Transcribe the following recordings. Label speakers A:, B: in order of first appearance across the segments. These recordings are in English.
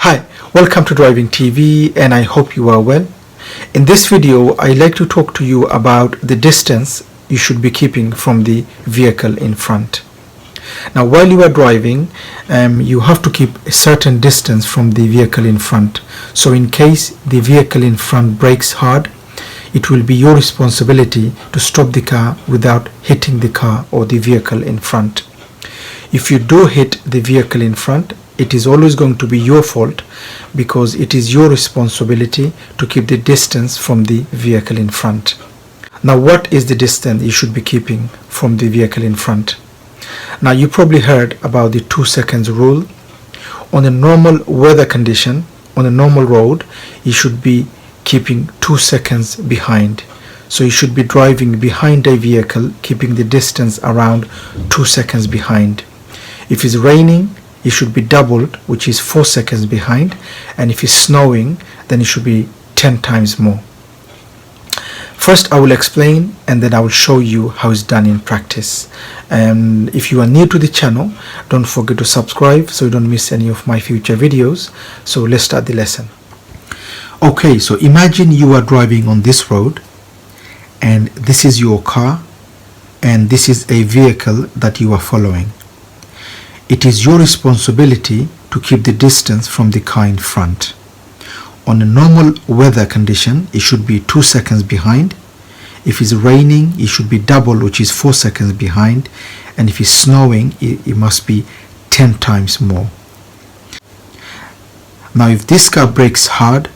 A: Hi, welcome to Driving TV and I hope you are well. In this video, I'd like to talk to you about the distance you should be keeping from the vehicle in front. Now, while you are driving, you have to keep a certain distance from the vehicle in front. So in case the vehicle in front brakes hard, it will be your responsibility to stop the car without hitting the car or the vehicle in front. If you do hit the vehicle in front, it is always going to be your fault because it is your responsibility to keep the distance from the vehicle in front. Now, what is the distance you should be keeping from the vehicle in front? Now, you probably heard about the 2 seconds rule. On a normal weather condition, on a normal road, you should be keeping 2 seconds behind. So you should be driving behind a vehicle, keeping the distance around 2 seconds behind. If it's raining, it should be doubled, which is 4 seconds behind, and if it's snowing, then it should be 10 times more. First, I will explain and then I will show you how it's done in practice. And if you are new to the channel, don't forget to subscribe so you don't miss any of my future videos. So let's start the lesson. Okay, so imagine you are driving on this road and this is your car and this is a vehicle that you are following. It is your responsibility to keep the distance from the car in front. On a normal weather condition, it should be 2 seconds behind. If it's raining, it should be double, which is 4 seconds behind. And if it's snowing, it must be 10 times more. Now, if this car brakes hard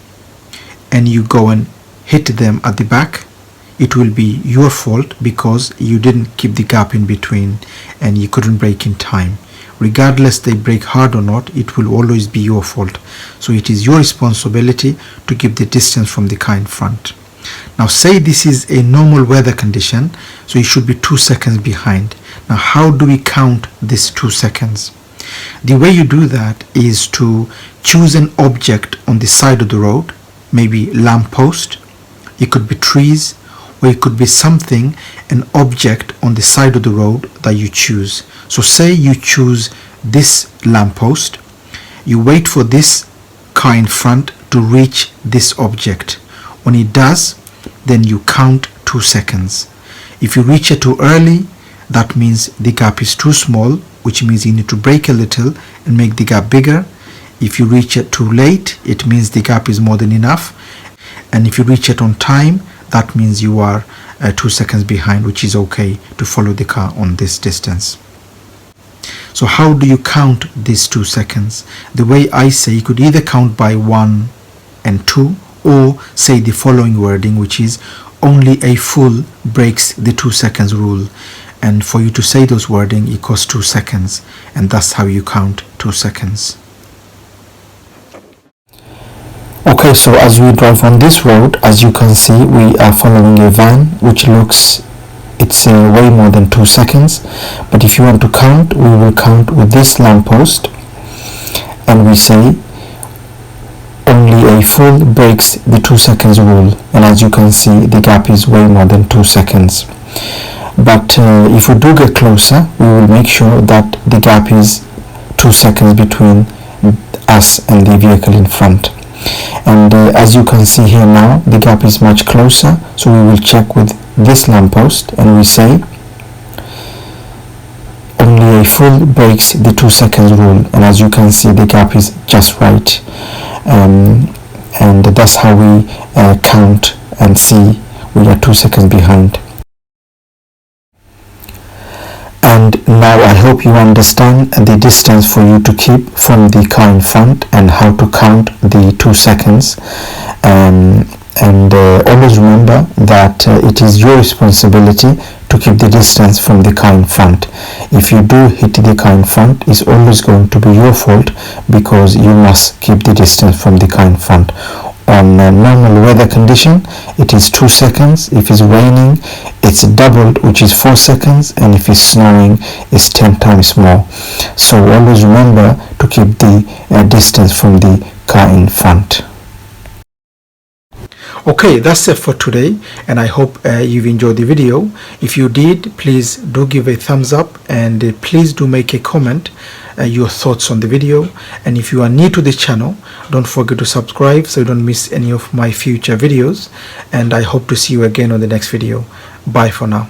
A: and you go and hit them at the back, it will be your fault because you didn't keep the gap in between and you couldn't brake in time. Regardless they brake hard or not, it will always be your fault. So it is your responsibility to keep the distance from the car in front. Now say this is a normal weather condition, so you should be 2 seconds behind. Now how do we count this 2 seconds? The way you do that is to choose an object on the side of the road, maybe lamppost, it could be trees, or it could be something, an object on the side of the road that you choose. So say you choose this lamppost, you wait for this car in front to reach this object. When it does, then you count 2 seconds. If you reach it too early, that means the gap is too small, which means you need to brake a little and make the gap bigger. If you reach it too late, it means the gap is more than enough. And if you reach it on time, that means you are 2 seconds behind, which is okay to follow the car on this distance. So how do you count these 2 seconds? The way I say, you could either count by 1 and 2 or say the following wording, which is only a fool breaks the 2 seconds rule. And for you to say those wording, it costs 2 seconds, and that's how you count 2 seconds. Okay, so as we drive on this road, as you can see, we are following a van which looks it's way more than 2 seconds. But if you want to count, we will count with this lamppost and we say only a fool breaks the 2 seconds rule, and as you can see, the gap is way more than 2 seconds. But if we do get closer, we will make sure that the gap is 2 seconds between us and the vehicle in front. And as you can see here now, the gap is much closer, so we will check with this lamppost and we say only a fool breaks the 2 seconds rule, and as you can see, the gap is just right. And that's how we count and see we are 2 seconds behind. And now I hope you understand the distance for you to keep from the car in front and how to count the 2 seconds. And always remember that it is your responsibility to keep the distance from the car in front. If you do hit the car in front, it's always going to be your fault because you must keep the distance from the car in front. On a normal weather condition, it is 2 seconds. If it's raining, it's doubled, which is 4 seconds, and if it's snowing, it's 10 times more. So always remember to keep the distance from the car in front. Okay, that's it for today, and I hope you've enjoyed the video. If you did, please do give a thumbs up, and please do make a comment your thoughts on the video. And if you are new to this channel, don't forget to subscribe so you don't miss any of my future videos, and I hope to see you again on the next video. Bye for now.